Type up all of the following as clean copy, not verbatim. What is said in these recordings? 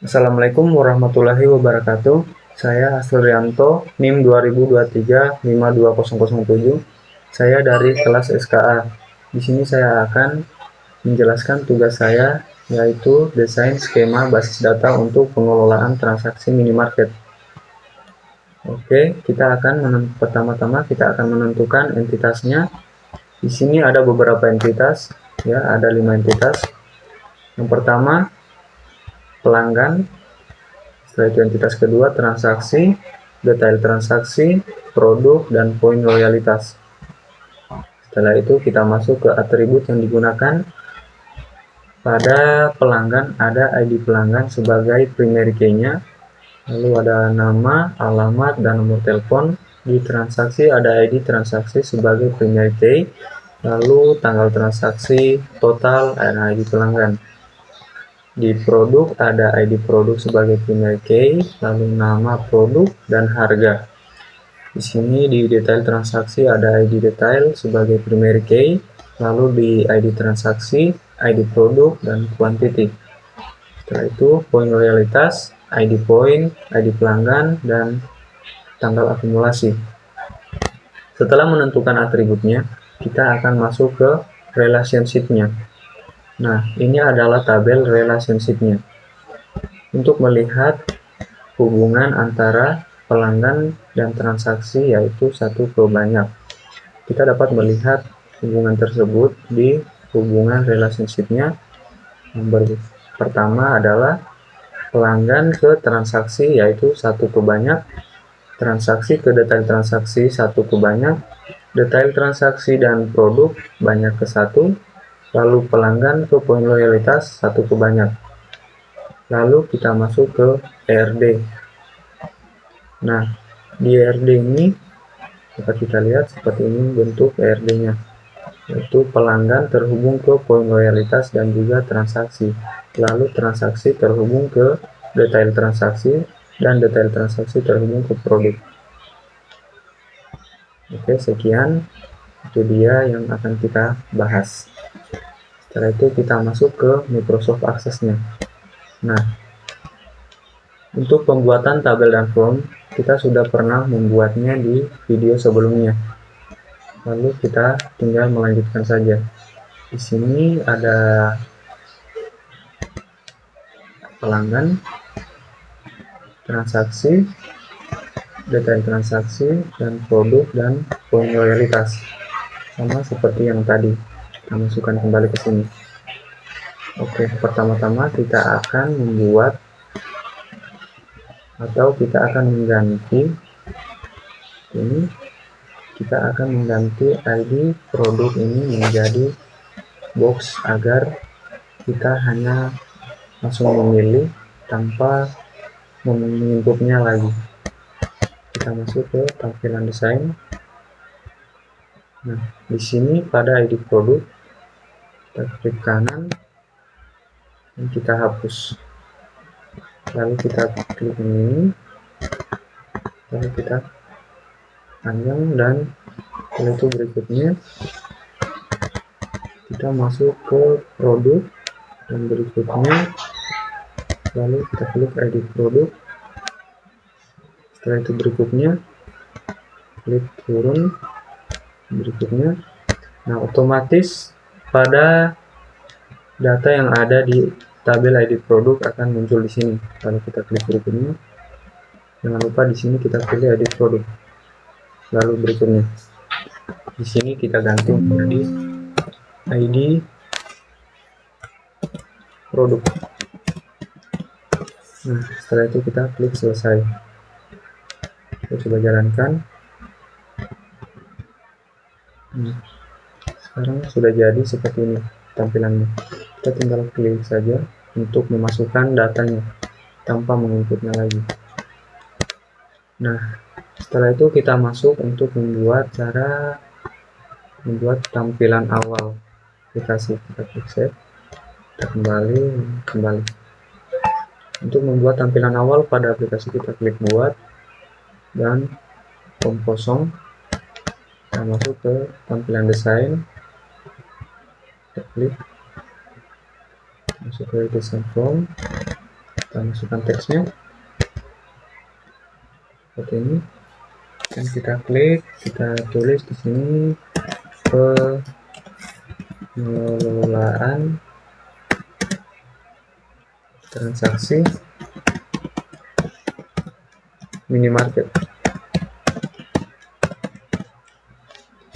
Assalamualaikum warahmatullahi wabarakatuh. Saya Asrianto, NIM 2023-52007. Saya dari kelas SKA. Di sini saya akan menjelaskan tugas saya, yaitu desain skema basis data untuk pengelolaan transaksi minimarket. Oke, pertama-tama kita akan menentukan entitasnya. Di sini ada beberapa entitas, ya, ada 5 entitas. Yang pertama, pelanggan. Setelah itu entitas kedua, transaksi, detail transaksi, produk, dan poin loyalitas. Setelah itu kita masuk ke atribut yang digunakan. Pada pelanggan ada ID pelanggan sebagai primary key-nya, lalu ada nama, alamat, dan nomor telepon. Di transaksi ada ID transaksi sebagai primary key, lalu tanggal transaksi, total, dan ID pelanggan. Di produk ada ID produk sebagai primary key, lalu nama produk dan harga. Di sini di detail transaksi ada ID detail sebagai primary key, lalu di ID transaksi, ID produk dan quantity. Setelah itu poin loyalitas, ID poin, ID pelanggan dan tanggal akumulasi. Setelah menentukan atributnya, kita akan masuk ke relationship-nya. Nah, ini adalah tabel relationship-nya. Untuk melihat hubungan antara pelanggan dan transaksi, yaitu satu ke banyak. Kita dapat melihat hubungan tersebut di hubungan relationship-nya. Nomor pertama adalah pelanggan ke transaksi, yaitu satu ke banyak, transaksi ke detail transaksi satu ke banyak, detail transaksi dan produk banyak ke satu, lalu pelanggan ke poin loyalitas satu ke banyak. Lalu kita masuk ke ERD. Nah, di ERD ini dapat kita lihat seperti ini bentuk ERD-nya, yaitu pelanggan terhubung ke poin loyalitas dan juga transaksi. Lalu transaksi terhubung ke detail transaksi dan detail transaksi terhubung ke produk. Oke, sekian. Itu dia yang akan kita bahas. Setelah itu kita masuk ke Microsoft Access-nya. Nah, untuk pembuatan tabel dan form, kita sudah pernah membuatnya di video sebelumnya. Lalu kita tinggal melanjutkan saja. Di sini ada pelanggan, transaksi, detail transaksi, dan produk dan poin loyalitas. Sama seperti yang tadi. Kita masukkan kembali ke sini. Oke, pertama-tama kita akan membuat atau kita akan mengganti ini. Kita akan mengganti ID produk ini menjadi box agar kita hanya langsung memilih tanpa menginputnya lagi. Kita masuk ke tampilan desain. Nah, di sini pada ID produk kita klik kanan dan kita hapus. Lalu kita klik ini, lalu kita panjang, dan setelah itu berikutnya kita masuk ke produk dan berikutnya lalu kita klik ID produk. Setelah itu berikutnya klik turun berikutnya. Nah, otomatis pada data yang ada di tabel ID produk akan muncul di sini. Lalu kita klik berikutnya. Jangan lupa di sini kita pilih ID produk. Lalu berikutnya di sini kita ganti menjadi ID produk. Nah, setelah itu kita klik selesai. Kita coba jalankan. Nah, sekarang sudah jadi seperti ini tampilannya. Kita tinggal klik saja untuk memasukkan datanya tanpa menginputnya lagi. Nah, setelah itu kita masuk untuk membuat tampilan awal aplikasi. Kita klik save, kita kembali. Untuk membuat tampilan awal pada aplikasi kita klik buat dan form kosong. Kita masuk ke tampilan desain, kita klik masuk ke desain form, Kita masukkan teksnya seperti ini, dan kita klik, kita tulis di sini pengelolaan transaksi minimarket.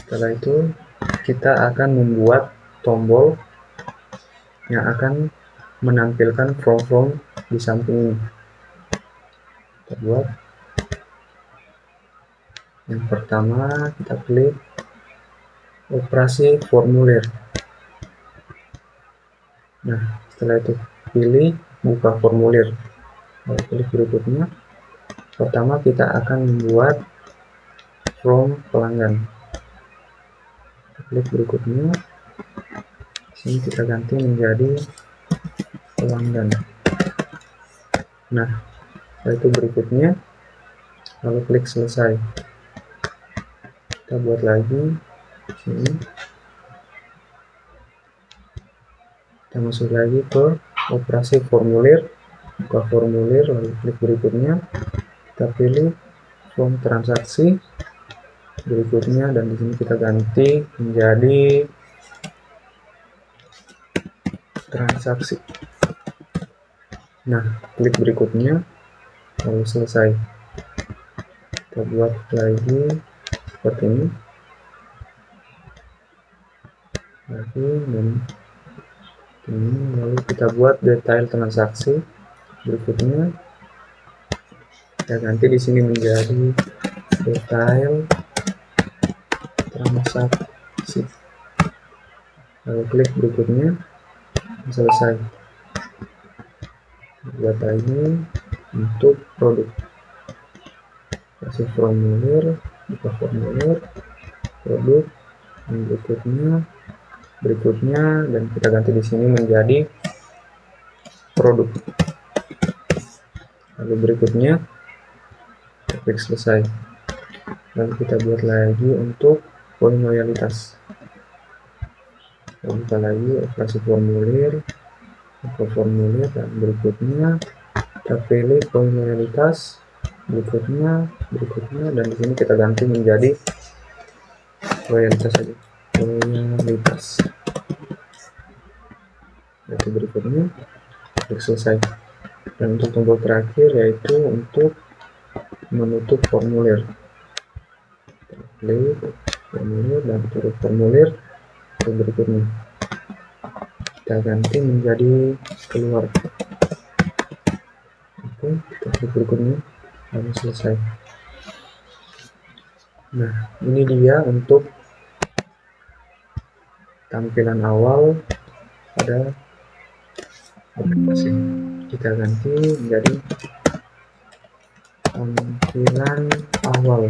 Setelah itu kita akan membuat tombol yang akan menampilkan form di samping ini. Kita buat yang pertama, kita klik operasi formulir. Nah, setelah itu pilih buka formulir. Lalu klik berikutnya. Pertama kita akan membuat form pelanggan. Kita klik berikutnya. Sini kita ganti menjadi pelanggan. Nah, setelah itu berikutnya, lalu klik selesai. Kita buat lagi sini. Kita masuk lagi ke operasi formulir, buka formulir, lalu klik berikutnya. Kita pilih form transaksi berikutnya, dan di sini kita ganti menjadi transaksi. Nah, klik berikutnya, lalu selesai. Kita buat lagi seperti ini lagi, dan ini, lalu kita buat detail transaksi berikutnya. Kita ganti di sini menjadi detail transaksi, lalu klik berikutnya, selesai. Buat lagi untuk produk, kasih formulir, buka formulir, produk, dan berikutnya, dan kita ganti di sini menjadi produk. Lalu berikutnya kita klik selesai. Lalu kita buat lagi untuk poin loyalitas. Buka lagi operasi formulir, buka formulir, dan berikutnya kita pilih poin loyalitas, berikutnya, dan di sini kita ganti menjadi loyalitas saja. Loyalitas. Itu berikutnya klik selesai. Dan untuk tombol terakhir yaitu untuk menutup formulir. Klik formulir dan tutup formulir. Berikutnya kita ganti menjadi keluar. Oke, kita klik berikutnya, lalu selesai. Nah, ini dia untuk tampilan awal pada aplikasi. Kita ganti menjadi tampilan awal.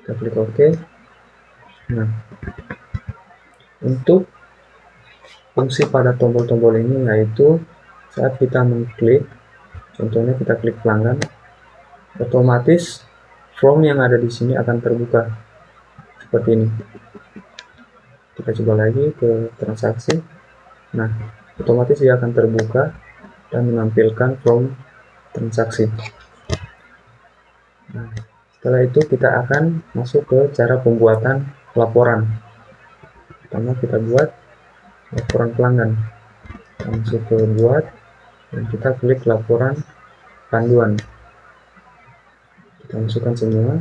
Kita klik OK. Nah, untuk fungsi pada tombol-tombol ini yaitu saat kita mengklik, contohnya kita klik pelanggan, otomatis form yang ada di sini akan terbuka seperti ini. Kita coba lagi ke transaksi. Nah, otomatis dia akan terbuka dan menampilkan form transaksi. Nah, setelah itu kita akan masuk ke cara pembuatan laporan. Pertama kita buat laporan pelanggan. Kita masuk ke buat, dan kita klik laporan panduan. Kita masukkan semua,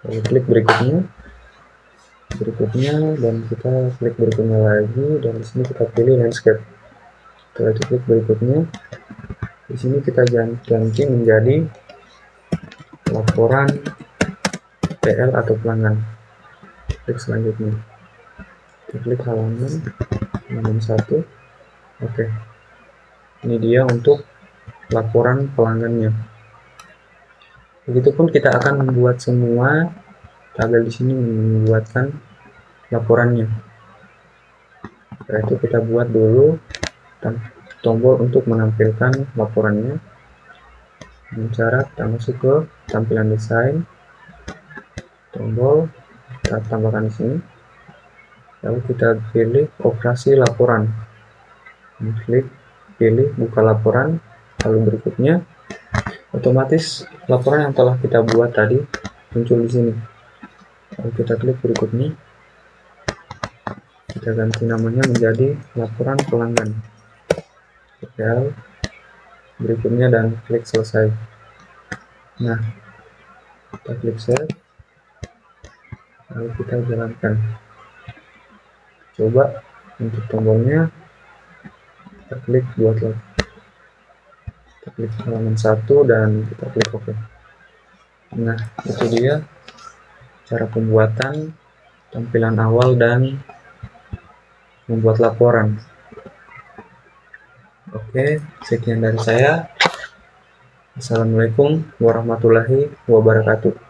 lalu klik berikutnya, dan kita klik berikutnya lagi, dan di sini kita pilih landscape. Setelah itu klik berikutnya, di sini kita ganti menjadi laporan PL atau pelanggan. Klik selanjutnya, kita klik halaman 1. Oke, ini dia untuk laporan pelanggannya. Begitupun kita akan membuat semua tabel di sini, membuatkan laporannya. Setelah itu kita buat dulu tombol untuk menampilkan laporannya. Dengan cara kita masuk ke tampilan desain, tombol kita tambahkan di sini, lalu kita pilih operasi laporan, klik pilih buka laporan, lalu berikutnya otomatis laporan yang telah kita buat tadi muncul di sini. Lalu kita klik berikutnya, kita ganti namanya menjadi laporan pelanggan. Oke, berikutnya dan klik selesai. Nah, kita klik save, lalu kita jalankan. Coba untuk tombolnya kita klik buat lagi. Kita klik halaman 1 dan kita klik OK. Nah, itu dia cara pembuatan tampilan awal dan membuat laporan. Oke, sekian dari saya. Assalamualaikum warahmatullahi wabarakatuh.